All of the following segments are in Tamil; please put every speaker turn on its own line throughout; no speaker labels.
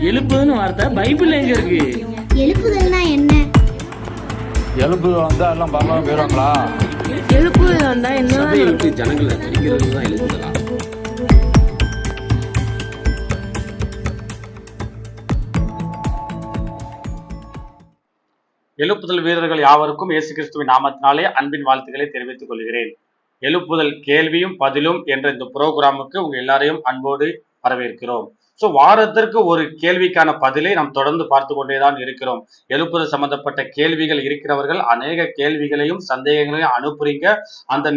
எழுப்புதல்னு வார்த்தை பைபிள்ல எங்க இருக்கு?
எழுப்புதல்னா என்ன?
எழுப்பு வந்தா எல்லாம் பரவாயில்ல போயிடுவாங்களா?
எழுப்புதல் வந்தா என்ன?
எழுப்பி ஜனங்களை பிரிக்கிறது தான் எழுப்புதலா?
எழுப்புதல் வீரர்கள் யாவருக்கும் இயேசு கிறிஸ்துவின் நாமத்தினாலே அன்பின் வாழ்த்துக்களை தெரிவித்துக் கொள்கிறேன். எழுப்புதல் கேள்வியும் பதிலும் என்ற இந்த புரோகிராமுக்கு உங்க எல்லாரையும் அன்போடு வரவேற்கிறோம். வாரத்திற்கு ஒரு கேள்விக்கான பதிலை நாம் தொடர்ந்து பார்த்து கொண்டேதான் இருக்கிறோம். எழுப்புதல் சம்பந்தப்பட்ட கேள்விகள் இருக்கிறவர்கள் அநேக கேள்விகளையும் சந்தேகங்களையும் அனுப்புறீங்க.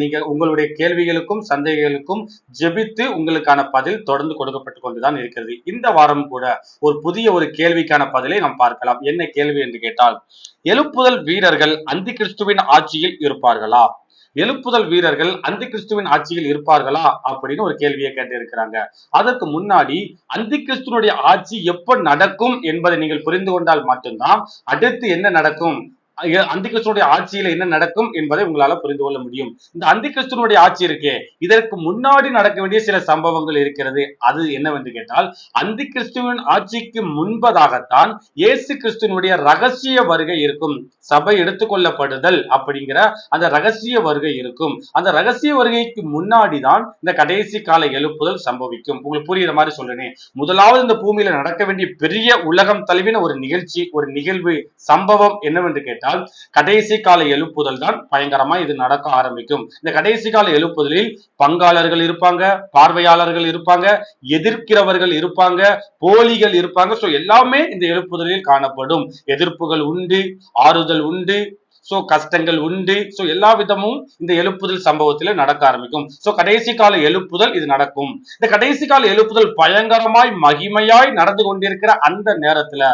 நீங்க உங்களுடைய கேள்விகளுக்கும் சந்தேகங்களுக்கும் ஜெபித்து உங்களுக்கான பதில் தொடர்ந்து கொடுக்கப்பட்டு கொண்டுதான் இருக்கிறது. இந்த வாரம் கூட ஒரு கேள்விக்கான பதிலை நாம் பார்க்கலாம். என்ன கேள்வி என்று கேட்டால், எழுப்புதல் வீரர்கள் அந்தி கிறிஸ்துவின் ஆட்சியில் இருப்பார்களா? எழுப்புதல் வீரர்கள் அந்தி கிறிஸ்துவின் ஆட்சியில் இருப்பார்களா அப்படின்னு ஒரு கேள்வியை கேட்டு இருக்கிறாங்க. அதற்கு முன்னாடி அந்தி கிறிஸ்துவனுடைய ஆட்சி எப்ப நடக்கும் என்பதை நீங்கள் புரிந்து கொண்டால் மட்டும்தான் அடுத்து என்ன நடக்கும், அந்தி கிறிஸ்துவனுடைய ஆட்சியில என்ன நடக்கும் என்பதை உங்களால புரிந்து கொள்ள முடியும். இந்த அந்தி கிறிஸ்துவனுடைய ஆட்சி இருக்கே, இதற்கு முன்னாடி நடக்க வேண்டிய சில சம்பவங்கள் இருக்கிறது. அது என்னவென்று கேட்டால், அந்தி கிறிஸ்துவின் ஆட்சிக்கு முன்பதாகத்தான் இயேசு கிறிஸ்துவனுடைய ரகசிய வருகை இருக்கும். சபை எடுத்துக்கொள்ளப்படுதல் அப்படிங்கிற அந்த ரகசிய வருகை இருக்கும். அந்த ரகசிய வருகைக்கு முன்னாடிதான் இந்த கடைசி கால எழுப்புதல் சம்பவிக்கும். உங்களுக்கு புரியுற மாதிரி சொல்றேன். முதலாவது இந்த பூமியில நடக்க வேண்டிய பெரிய உலகம் தழுவின ஒரு நிகழ்ச்சி, ஒரு நிகழ்வு, சம்பவம் என்னவென்று கேட்டால், கடைசி கால எழுப்புதல் தான் பயங்கரமா இது நடக்க ஆரம்பிக்கும். இந்த கடைசி கால எழுப்புதலில் பங்காளர்கள் இருப்பாங்க, பார்வையாளர்கள் இருப்பாங்க, எதிர்க்கிறவர்கள் இருப்பாங்க, போலிகள் இருப்பாங்க. எல்லாமே இந்த எழுப்புதலில் காணப்படும். எதிர்ப்புகள் உண்டு, ஆறுதல் உண்டு, கஷ்டங்கள் உண்டு. எல்லா விதமும் இந்த எழுப்புதல் சம்பவத்தில் நடக்க ஆரம்பிக்கும். கடைசி கால எழுப்புதல் இது நடக்கும். இந்த கடைசி கால எழுப்புதல் பயங்கரமாய் மகிமையாய் நடந்து கொண்டிருக்கிற அந்த நேரத்துல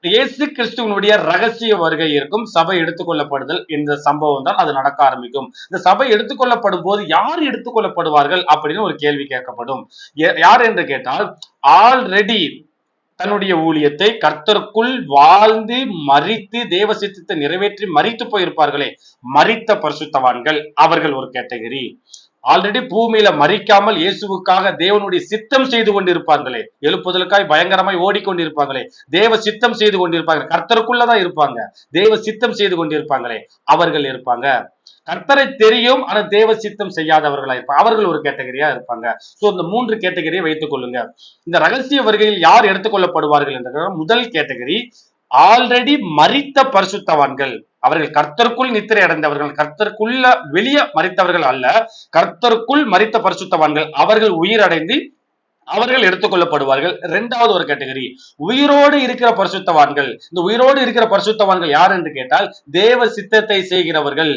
இயேசு கிறிஸ்துவனுடைய ரகசிய வருகை இருக்கும். சபை எடுத்துக்கொள்ளப்படுதல் என்ற சம்பவம் தான் அது நடக்க ஆரம்பிக்கும். இந்த சபை எடுத்துக்கொள்ளப்படும் போது யார் எடுத்துக்கொள்ளப்படுவார்கள் அப்படின்னு ஒரு கேள்வி கேட்கப்படும். யார் என்று கேட்டால், ஆல்ரெடி தன்னுடைய ஊழியத்தை கர்த்தருக்குள் வாழ்ந்து மரித்து தேவ சித்தத்தை நிறைவேற்றி மரித்து போயிருப்பார்களே, மரித்த பரிசுத்தவான்கள், அவர்கள் ஒரு கேட்டகரி. ஆல்ரெடி பூமியில மறிக்காமல் இயேசுவுக்காக தேவனுடைய சித்தம் செய்து கொண்டிருப்பாங்களே, எழுப்புதலுக்காய் பயங்கரமாய் ஓடிக்கொண்டிருப்பாங்களே, தேவ சித்தம் செய்து கொண்டிருப்பாங்க, கர்த்தருக்குள்ளதான் இருப்பாங்க, தேவ சித்தம் செய்து கொண்டிருப்பாங்களே, அவர்கள் இருப்பாங்க. கர்த்தரை தெரியும் ஆனா தேவ சித்தம் செய்யாதவர்களா இருப்பாங்க, அவர்கள் ஒரு கேட்டகரியா இருப்பாங்க. இந்த 3 கேட்டகரியை வைத்துக் கொள்ளுங்க. இந்த ரகசிய வருகையில் யார் எடுத்துக்கொள்ளப்படுவார்கள் என்ற முதல் கேட்டகரி, ஆல்ரெடி மரித்த பரிசுத்தவான்கள். அவர்கள் கர்த்தருக்குள் நித்திரை அடைந்தவர்கள், கர்த்தருக்குள்ள வெளியே மரித்தவர்கள் அல்ல, கர்த்தருக்குள் மரித்த பரிசுத்தவான்கள். அவர்கள் உயிரடைந்து அவர்கள் எடுத்துக்கொள்ளப்படுவார்கள். இரண்டாவது ஒரு கேட்டகரி, உயிரோடு இருக்கிற பரிசுத்தவான்கள். இந்த உயிரோடு இருக்கிற பரிசுத்தவான்கள் யார் என்று கேட்டால், தேவ சித்தத்தை செய்கிறவர்கள்,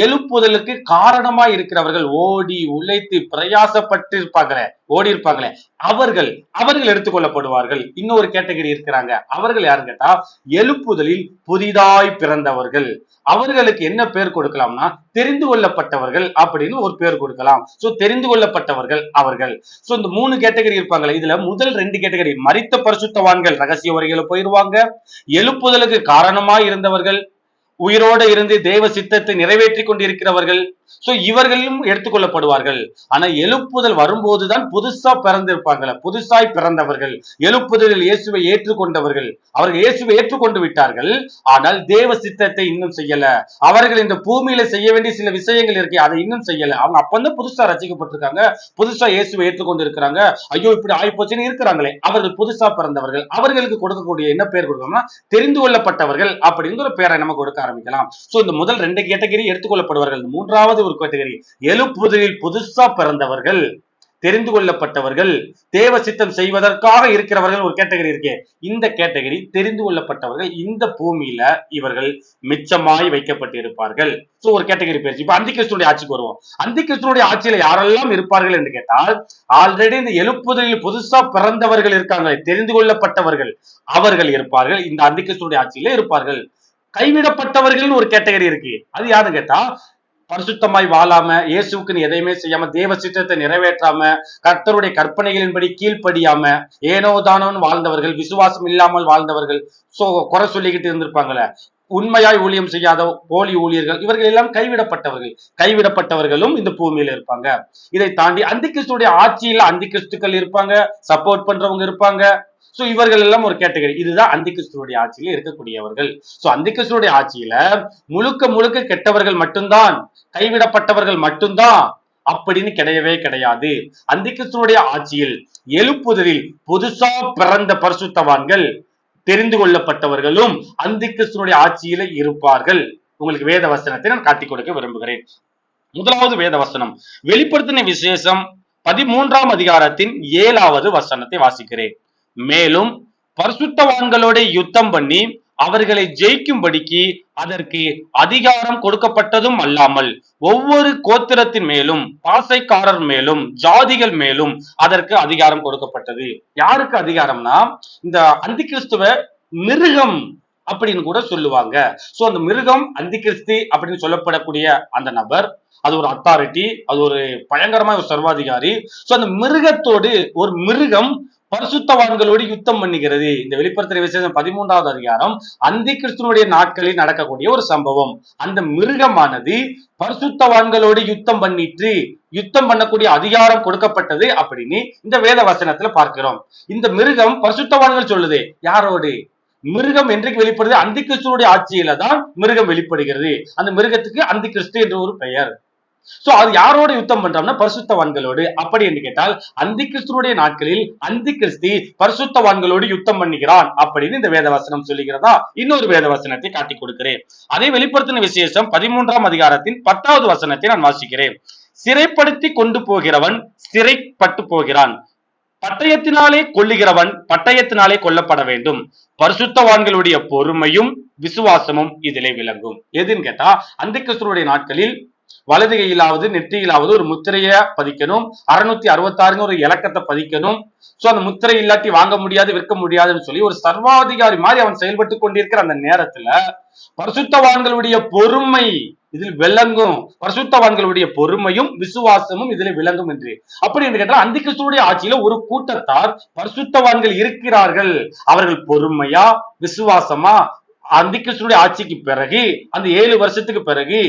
எழுப்புதலுக்கு காரணமா இருக்கிறவர்கள், ஓடி உழைத்து பிரயாசப்பட்டு இருப்பாங்களே, ஓடி இருப்பாங்களே, அவர்கள் எடுத்துக்கொள்ளப்படுவார்கள். இன்னொரு கேட்டகரி இருக்கிறாங்க. அவர்கள் யாருன்னு கேட்டா, எழுப்புதலில் புதிதாய் பிறந்தவர்கள். அவர்களுக்கு என்ன பேர் கொடுக்கலாம்னா, தெரிந்து கொள்ளப்பட்டவர்கள் அப்படின்னு ஒரு பேர் கொடுக்கலாம். தெரிந்து கொள்ளப்பட்டவர்கள் அவர்கள். இந்த 3 கேட்டகரி இருப்பாங்களே, இதுல முதல் 2 கேட்டகரி, மரித்த பரிசுத்தவான்கள் ரகசிய வருகையில போயிருவாங்க, எழுப்புதலுக்கு காரணமாய் இருந்தவர்கள், உயிரோடு இருந்து தேவ சித்தத்தை நிறைவேற்றி கொண்டிருக்கிறவர்கள், இவர்களும் எடுத்துக்கொள்ளப்படுவார்கள். ஆனா எழுப்புதல் வரும்போதுதான் புதுசா பிறந்திருப்பாங்கள, புதுசாய் பிறந்தவர்கள், எழுப்புதலில் இயேசுவை ஏற்றுக்கொண்டவர்கள், அவர்கள் இயேசுவை ஏற்றுக்கொண்டு விட்டார்கள், ஆனால் தேவ சித்தத்தை இன்னும் செய்யல. அவர்கள் இந்த பூமியில செய்ய வேண்டிய சில விஷயங்கள் இருக்கு, அதை இன்னும் செய்யல. அவங்க அப்பதான் புதுசா ரசிக்கப்பட்டிருக்காங்க, புதுசா இயேசுவை ஏற்றுக்கொண்டு இருக்கிறாங்க. ஐயோ இப்படி ஆயிப்போச்சுன்னு இருக்கிறாங்களே, அவர்கள் புதுசா பிறந்தவர்கள். அவர்களுக்கு கொடுக்கக்கூடிய என்ன பேர் கொடுக்கணும்னா, தெரிந்து கொள்ளப்பட்டவர்கள் அப்படிங்கிற ஒரு பேரை நம்ம கொடுக்க ஆரம்பிக்கலாம். இந்த முதல் 2 கேட்டகரி எடுத்துக்கொள்ளப்படுவார்கள். மூன்றாவது ஒரு கேட்டகரி, எழுப்புதலில் புதுசா பிறந்தவர்கள், தெரிந்து கொள்ளப்பட்டவர்கள், தேவ சித்தம் செய்வதற்காக இருக்கிறவர்கள் ஒரு கேட்டகரி இருக்கு. இந்த கேட்டகரி தெரிந்து கொள்ளப்பட்டவர்கள் இந்த பூமியில இவர்கள் மிச்சமாய் வைக்கப்பட்டிருப்பார்கள். ஒரு கேட்டகரி பேர். இப்ப அந்தி கிறிஸ்துடைய ஆட்சிக்கு வருவோம். அந்தி கிறிஸ்துடைய ஆட்சியில யாரெல்லாம் இருப்பார்கள் என்று கேட்டால், ஆல்ரெடி இந்த எழுப்புதலில் புதுசா பிறந்தவர்கள் இருக்காங்க, தெரிந்து கொள்ளப்பட்டவர்கள், அவர்கள் இருப்பார்கள், இந்த அந்தி கிறிஸ்துடைய ஆட்சியில இருப்பார்கள். கைவிடப்பட்டவர்கள் ஒரு கேட்டகரி இருக்கு. அது யாருன்னு கேட்டா, பரிசுத்தமாய் வாழாம, இயேசுக்கு எதையுமே செய்யாம, தேவ சித்தத்தை நிறைவேற்றாம, கர்த்தருடைய கற்பனைகளின்படி கீழ்ப்படியாம, ஏனோ தானோன்னு வாழ்ந்தவர்கள், விசுவாசம் இல்லாமல் வாழ்ந்தவர்கள், குறை சொல்லிக்கிட்டு இருந்திருப்பாங்களே, உண்மையாய் ஊழியம் செய்யாத போலி ஊழியர்கள், இவர்கள் எல்லாம் கைவிடப்பட்டவர்களும் இந்த பூமியில இருப்பாங்க. இதை தாண்டி அந்தி கிறிஸ்துடைய ஆட்சியில அந்தி கிறிஸ்துக்கள் இருப்பாங்க, சப்போர்ட் பண்றவங்க இருப்பாங்க. சோ இவர்கள் எல்லாம் ஒரு கேட்டகரி. இதுதான் அந்தி கிறிஸ்துடைய ஆட்சியில இருக்கக்கூடியவர்கள். சோ அந்தி கிறிஸ்துடைய ஆட்சியில முழுக்க முழுக்க கெட்டவர்கள் மட்டும்தான், கைவிடப்பட்டவர்கள் மட்டும்தான் அப்படின்னு கிடையவே கிடையாது. அந்தி கிறிஸ்துடைய ஆட்சியில் எழுப்புதலில் புதுசா பிறந்த பரிசுத்தவான்கள், தெரிந்து கொள்ளப்பட்டவர்களும் அந்தி கிறிஸ்துடைய ஆட்சியில இருப்பார்கள். உங்களுக்கு வேத வசனத்தை நான் காட்டிக் கொடுக்க விரும்புகிறேன். முதலாவது வேத வசனம் வெளிப்படுத்தின விசேஷம் 13ஆம் அதிகாரத்தின் 7வது வசனத்தை வாசிக்கிறேன். மேலும் பரிசுத்தவான்களோட யுத்தம் பண்ணி அவர்களை ஜெயிக்கும்படிக்கு அதற்கு அதிகாரம் கொடுக்கப்பட்டதும் அல்லாமல் ஒவ்வொரு கோத்திரத்தின் மேலும், பாசைக்காரர் மேலும், ஜாதிகள் மேலும் அதற்கு அதிகாரம் கொடுக்கப்பட்டது. யாருக்கு அதிகாரம்னா, இந்த அந்தி கிறிஸ்துவ மிருகம் அப்படின்னு கூட சொல்லுவாங்க. சோ அந்த மிருகம் அந்தி கிறிஸ்து அப்படின்னு சொல்லப்படக்கூடிய அந்த நபர், அது ஒரு அத்தாரிட்டி, அது ஒரு பயங்கரமான ஒரு சர்வாதிகாரி. சோ அந்த மிருகத்தோடு ஒரு மிருகம் பரிசுத்தவான்களோடு யுத்தம் பண்ணுகிறது. இந்த வெளிப்படுத்தின விசேஷம் 13வது அதிகாரம் அந்தி கிறிஸ்துவனுடைய நாட்களில் நடக்கக்கூடிய ஒரு சம்பவம். அந்த மிருகமானது பரிசுத்தவான்களோடு யுத்தம் பண்ணிட்டு, யுத்தம் பண்ணக்கூடிய அதிகாரம் கொடுக்கப்பட்டது அப்படின்னு இந்த வேத வசனத்துல பார்க்கிறோம். இந்த மிருகம் பரிசுத்தவான்கள் சொல்லுது. யாரோடு? மிருகம் என்றைக்கு வெளிப்படுது? அந்தி கிறிஸ்துவனுடைய ஆட்சியில தான் மிருகம் வெளிப்படுகிறது. அந்த மிருகத்துக்கு அந்தி கிறிஸ்து என்ற ஒரு பெயர். சோ அது யாரோட யுத்தம் பண்றோம்னா பரிசுத்தவான்களோடு. அப்படி என்று கேட்டால் அந்தி கிறிஸ்துவனுடைய நாட்களில் அந்தி கிறிஸ்து பரிசுத்தவான்களோடு யுத்தம் பண்ணுகிறான் அப்படின்னு இந்த வேதவசனம் சொல்லுகிறதா? இன்னொரு வேதவசனத்தை காட்டிக் கொடுக்கிறேன். அதே வெளிப்படுத்தின விசேஷம் 13ஆம் அதிகாரத்தின் 10வது வசனத்தை நான் வாசிக்கிறேன். சிறைப்படுத்தி கொண்டு போகிறவன் சிறைப்பட்டு போகிறான், பட்டயத்தினாலே கொல்லுகிறவன் பட்டயத்தினாலே கொல்லப்பட வேண்டும். பரிசுத்தவான்களுடைய பொறுமையும் விசுவாசமும் இதிலே விளங்கும். எதுன்னு கேட்டா, அந்தி கிறிஸ்துவனுடைய நாட்களில் வலது கையிலாவது நெற்றியிலாவது ஒரு முத்திரைய பதிக்கணும், 666 ஒரு இலக்கத்தை பதிக்கணும். சோ அந்த முத்திரை இல்லாட்டி வாங்க முடியாது, விற்க முடியாதுன்னு சொல்லி ஒரு சர்வாதிகாரி மாதிரி அவன் செயல்பட்டு கொண்டிருக்கிற அந்த நேரத்துல பரிசுத்தவான்களுடைய பொறுமை இதில் விளங்கும். பரிசுத்தவான்களுடைய பொறுமையும் விசுவாசமும் இதில் விளங்கும் என்று. அப்படி என்று கேட்டால் அந்தி கிறிஸ்துவனுடைய ஆட்சியில ஒரு கூட்டத்தார் பரிசுத்தவான்கள் இருக்கிறார்கள். அவர்கள் பொறுமையா விசுவாசமா அந்தி கிறிஸ்துவனுடைய ஆட்சிக்கு பிறகு, அந்த 7 வருஷத்துக்கு பிறகு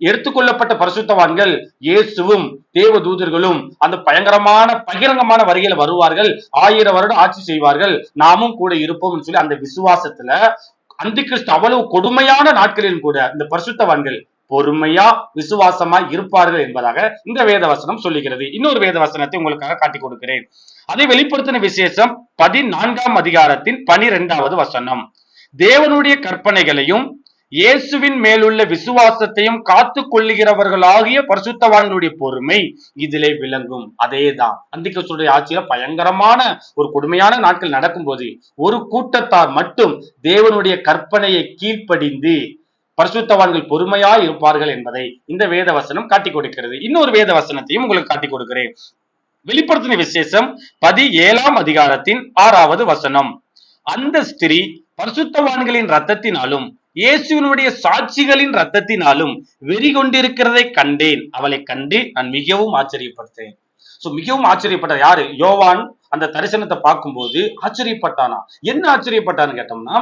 எடுத்துக்கொள்ளப்பட்ட பரிசுத்தவான்கள் இயேசுவும் தேவ தூதர்களும் அந்த பயங்கரமான பகிரங்கமான வருகையில வருவார்கள், 1000 வருடம் ஆட்சி செய்வார்கள், நாமும் கூட இருப்போம் சொல்லி அந்த விசுவாசத்துல அந்தி கிறிஸ்து அவ்வளவு கொடுமையான நாட்களிலும் கூட இந்த பரிசுத்தவான்கள் பொறுமையா விசுவாசமா இருப்பார்கள் என்பதாக இந்த வேதவசனம் சொல்லுகிறது. இன்னொரு வேதவசனத்தை உங்களுக்காக காட்டிக் கொடுக்கிறேன். அதை வெளிப்படுத்தின விசேஷம் 14ஆம் அதிகாரத்தின் 12வது வசனம். தேவனுடைய கற்பனைகளையும் இயேசுவின் மேலுள்ள விசுவாசத்தையும் காத்து கொள்ளுகிறவர்களாகிய பரிசுத்தவான்களுடைய பொறுமை இதிலே விளங்கும். அதேதான் அந்தி கிறிஸ்துடைய ஆட்சியில பயங்கரமான ஒரு கொடுமையான நாட்கள் நடக்கும் போது ஒரு கூட்டத்தார் மட்டும் தேவனுடைய கற்பனையை கீழ்ப்படிந்து பரிசுத்தவான்கள் பொறுமையா இருப்பார்கள் என்பதை இந்த வேத வசனம் காட்டிக் கொடுக்கிறது. இன்னொரு வேத வசனத்தையும் உங்களுக்கு காட்டிக் கொடுக்கிறேன். வெளிப்படுத்தின விசேஷம் 17ஆம் அதிகாரத்தின் 6வது வசனம். அந்த ஸ்திரீ பரிசுத்தவான்களின் ரத்தத்தினாலும் இயேசுவினுடைய சாட்சிகளின் ரத்தத்தினாலும் வெறி கொண்டிருக்கிறதை கண்டேன். அவளை கண்டு நான் மிகவும் ஆச்சரியப்பட்டேன். சோ மிகவும் ஆச்சரியப்பட்டார். யாரு? யோவான் அந்த தரிசனத்தை பார்க்கும்போது ஆச்சரியப்பட்டானா. என்ன ஆச்சரியப்பட்டான்னு கேட்டோம்னா,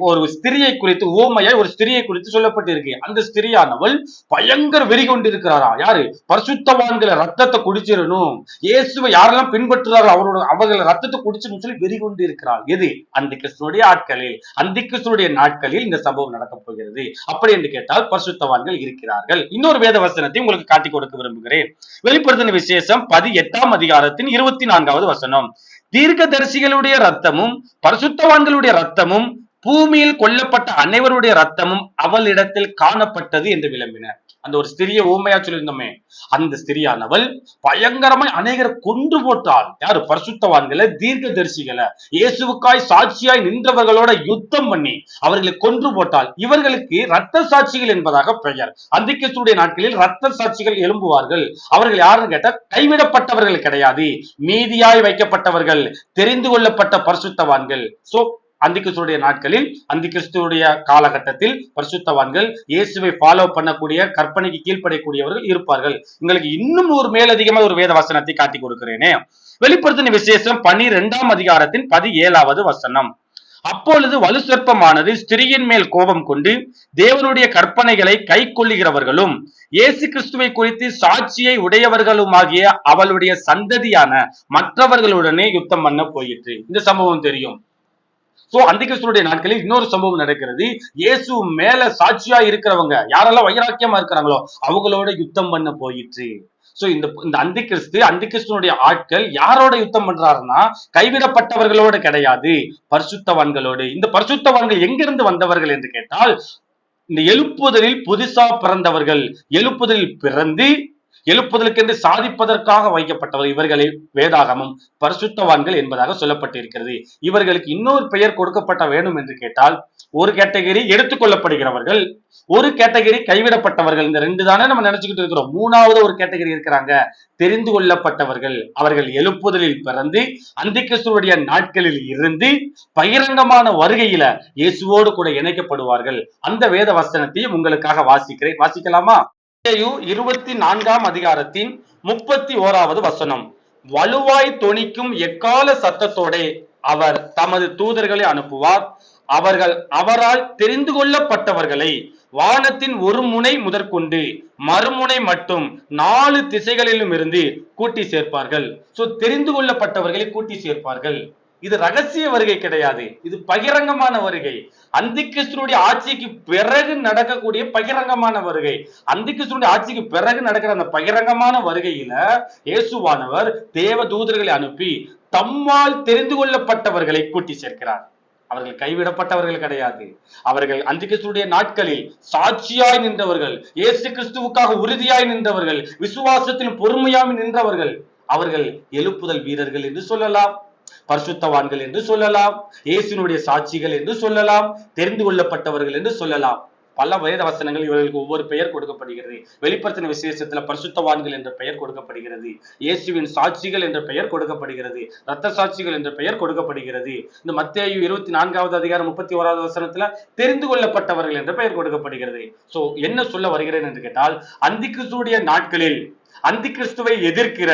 ஒரு ஸ்திரியை குறித்து, ஓமையாய் ஒரு ஸ்திரியை குறித்து சொல்லப்பட்டிருக்கு. அந்த ஸ்திரியானவள் பயங்கர வெறி கொண்டிருக்கிறாரா. யாரு? பரிசுத்தவான்களை ரத்தத்தை குடிச்சிடணும், இயேசுவை யாரெல்லாம் பின்பற்றுறாரோ அவர்கள் ரத்தத்தை குடிச்சிடணும் சொல்லி வெறி கொண்டு இருக்கிறாள். எது? அந்தி கிறிஸ்துவனுடைய ஆட்களில், அந்தி கிறிஸ்துவனுடைய நாட்களில் இந்த சம்பவம் நடக்கப் போகிறது. அப்படி என்று கேட்டால் பரிசுத்தவான்கள் இருக்கிறார்கள். இன்னொரு வேத வசனத்தை உங்களுக்கு காட்டிக் கொடுக்க விரும்புகிறேன். வெளிப்படுத்தின விசேஷம் 18ஆம் அதிகாரத்தின் 24வது வசனம். தீர்க்கதரிசிகளுடைய ரத்தமும் பரிசுத்தவான்களுடைய ரத்தமும் பூமியில் கொல்லப்பட்ட அனைவருடைய ரத்தமும் அவளிடத்தில் காணப்பட்டது என்று விளம்பினர். அந்த ஒரு ஸ்திரியை ஊமையா சொல்லியிருந்தோமே, அந்த ஸ்திரியானவள் பயங்கரமாய் அநேகரை கொன்று போட்டாள். யாரு? பரிசுத்தவான்களை, தீர்க்க தரிசிகளை, இயேசுவுக்காய் சாட்சியாய் நின்றவர்களோட யுத்தம் பண்ணி அவர்களை கொன்று போட்டாள். இவர்களுக்கு இரத்த சாட்சிகள் என்பதாக பெயர். அந்தி கிறிஸ்துவுடைய நாட்களில் இரத்த சாட்சிகள் எழும்புவார்கள். அவர்கள் யாருன்னு கேட்டா கைவிடப்பட்டவர்கள் கிடையாது, மீதியாய் வைக்கப்பட்டவர்கள், தெரிந்து கொள்ளப்பட்ட பரிசுத்தவான்கள். சோ அந்தி கிறிஸ்துவுடைய நாட்களில், அந்தி கிறிஸ்துவுடைய காலகட்டத்தில் பரிசுத்தவான்கள், இயேசுவை ஃபாலோ பண்ணக்கூடிய, கற்பனைக்கு கீழ்ப்படையக்கூடியவர்கள் இருப்பார்கள். உங்களுக்கு இன்னும் ஒரு மேலதிகமா ஒரு வேத வசனத்தை காட்டி கொடுக்கிறேனே. வெளிப்படுத்தின விசேஷம் 12ஆம் அதிகாரத்தின் 17வது வசனம். அப்பொழுது வலு சர்ப்பமானது ஸ்திரியின் மேல் கோபம் கொண்டு தேவனுடைய கற்பனைகளை கை கொள்ளுகிறவர்களும் இயேசு கிறிஸ்துவை குறித்து சாட்சியை உடையவர்களுமாகிய அவளுடைய சந்ததியான மற்றவர்களுடனே யுத்தம் பண்ண போயிற்று. இந்த சம்பவம் தெரியும். சோ அந்திகிறிஸ்துடைய நாட்களில் இன்னொரு சம்பவம் நடக்கிறது. இயேசு மேல சாட்சியா இருக்கிறவங்க யாரெல்லாம் வைராக்கியமா இருக்கிறாங்களோ அவங்களோட யுத்தம் பண்ண போயிற்று. சோ இந்த அந்திகிறிஸ்துனுடைய ஆட்கள் யாரோட யுத்தம் பண்றாருன்னா கைவிடப்பட்டவர்களோட கிடையாது, பரிசுத்தவான்களோடு. இந்த பரிசுத்தவான்கள் எங்கிருந்து வந்தவர்கள் என்று கேட்டால், இந்த எழுப்புதலில் புதுசா பிறந்தவர்கள், எழுப்புதலில் பிறந்து எழுப்புதலுக்கென்று சாதிப்பதற்காக வைக்கப்பட்டவர். இவர்களை வேதாகமம் பரிசுத்தவான்கள் என்பதாக சொல்லப்பட்டிருக்கிறது. இவர்களுக்கு இன்னொரு பெயர் கொடுக்கப்பட்ட வேண்டும் என்று கேட்டால், ஒரு கேட்டகரி எடுத்துக்கொள்ளப்படுகிறவர்கள், ஒரு கேட்டகரி கைவிடப்பட்டவர்கள். இந்த ரெண்டு தானே நம்ம நினைச்சுக்கிட்டு இருக்கிறோம். மூணாவது ஒரு கேட்டகரி இருக்கிறாங்க, தெரிந்து கொள்ளப்பட்டவர்கள். அவர்கள் எழுப்புதலில் பிறந்து அந்திகிறிஸ்துவுடைய நாட்களில் இருந்து பகிரங்கமான வருகையில இயேசுவோடு கூட இணைக்கப்படுவார்கள். அந்த வேத வசனத்தையும் உங்களுக்காக வாசிக்கிறேன். வாசிக்கலாமா? 24ஆம் அதிகாரத்தின் 31வது வசனம். வலுவாய் தொனிக்கும் எக்கால சத்தத்தோட அவர் தமது தூதர்களை அனுப்புவார். அவர்கள் அவரால் தெரிந்து கொள்ளப்பட்டவர்களை வானத்தின் ஒரு முனை முதற்கொண்டு மறுமுனை மட்டும் 4 திசைகளிலும் இருந்து கூட்டி சேர்ப்பார்கள். சோ தெரிந்து கொள்ளப்பட்டவர்களை கூட்டி சேர்ப்பார்கள். இது ரகசிய வருகை கிடையாது, இது பகிரங்கமான வருகை. அந்திகிறிஸ்துவினுடைய ஆட்சிக்கு பிறகு நடக்கக்கூடிய பகிரங்கமான வருகை. அந்திகிறிஸ்துவினுடைய ஆட்சிக்கு பிறகு நடக்கிற அந்த பகிரங்கமான வருகையில இயேசுவானவர் தேவ தூதர்களை அனுப்பி தம்மால் தெரிந்து கொள்ளப்பட்டவர்களை கூட்டி சேர்க்கிறார். அவர்கள் கைவிடப்பட்டவர்கள் கிடையாது. அவர்கள் அந்திகிறிஸ்துவுடைய நாட்களில் சாட்சியாய் நின்றவர்கள், இயேசு கிறிஸ்துவுக்காக உறுதியாய் நின்றவர்கள், விசுவாசத்தில் பொறுமையாய் நின்றவர்கள். அவர்கள் எழுப்புதல் வீரர்கள் என்று சொல்லலாம், பரிசுத்தவான்கள் என்று சொல்லலாம், இயேசுனுடைய சாட்சிகள் என்று சொல்லலாம், தெரிந்து கொள்ளப்பட்டவர்கள் என்று சொல்லலாம். பல வேத வசனங்கள் இவர்களுக்கு ஒவ்வொரு பெயர் கொடுக்கப்படுகிறது. வெளிப்படுத்தின விசேஷத்துல பரிசுத்தவான்கள் என்ற பெயர் கொடுக்கப்படுகிறது, இயேசுவின் சாட்சிகள் என்ற பெயர் கொடுக்கப்படுகிறது, இரத்த சாட்சிகள் என்ற பெயர் கொடுக்கப்படுகிறது. இந்த மத்தேயு 24வது அதிகாரம் 31வது வசனத்துல தெரிந்து கொள்ளப்பட்டவர்கள் என்ற பெயர் கொடுக்கப்படுகிறது. சோ என்ன சொல்ல வருகிறேன் என்று கேட்டால், அந்திகிறிஸ்துவுடைய நாட்களில் அந்திகிறிஸ்துவை எதிர்க்கிற,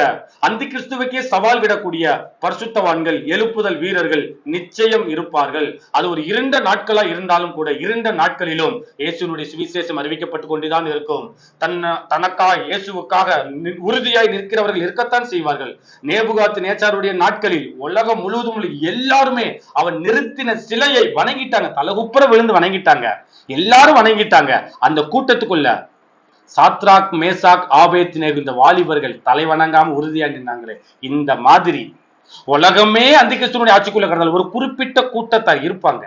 அந்திகிறிஸ்துவுக்கே சவால் விடக்கூடிய பரிசுத்தவான்கள், எழுப்புதல் வீரர்கள் நிச்சயம் இருப்பார்கள். அது ஒரு 2 நாட்களா இருந்தாலும் கூட 2 நாட்களிலும் இயேசுனுடைய சுவிசேஷம் அறிவிக்கப்பட்டு கொண்டுதான் இருக்கும். தனக்காக இயேசுவுக்காக உறுதியாய் நிற்கிறவர்கள் இருக்கத்தான் செய்வார்கள். நேபுகாத் நேச்சாருடைய நாட்களில் உலகம் முழுவதும் எல்லாருமே அவன் நிறுத்தின சிலையை வணங்கிட்டாங்க, தலகுப்புற விழுந்து வணங்கிட்டாங்க, எல்லாரும் வணங்கிட்டாங்க. அந்த கூட்டத்துக்குள்ள சாத்ராக், மேசாக், ஆபேத்நேகோ இந்த வாலிபர்கள் தலை வணங்காம உறுதியா நின்றாங்களே, இந்த மாதிரி உலகமே அந்திகிறிஸ்துவினுடைய ஆட்சிக்குள்ள கடந்தால் ஒரு குறிப்பிட்ட கூட்டத்தார் இருப்பாங்க,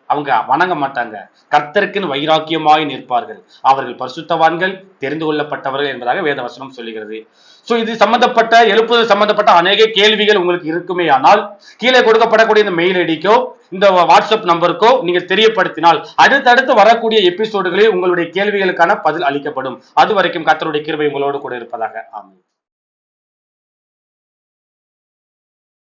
அவங்க வணங்க மாட்டாங்க, கர்த்தருக்குன்னு வைராக்கியமாய் நிற்பார்கள். அவர்கள் பரிசுத்தவான்கள், தெரிந்து கொள்ளப்பட்டவர்கள் என்பதாக வேதவசனம் சொல்லுகிறது. சோ இது சம்பந்தப்பட்ட எழுப்புதல் சம்பந்தப்பட்ட அநேக கேள்விகள் உங்களுக்கு இருக்குமே ஆனால் கீழே கொடுக்கப்படக்கூடிய இந்த மெயில் ஐடிக்கோ இந்த வாட்ஸ்அப் நம்பருக்கோ நீங்க தெரியப்படுத்தினால் அடுத்தடுத்து வரக்கூடிய எபிசோடுகளில் உங்களுடைய கேள்விகளுக்கான பதில் அளிக்கப்படும். அது வரைக்கும் கர்த்தருடைய கிருபை உங்களோடு கூட இருப்பதாக. ஆமென்.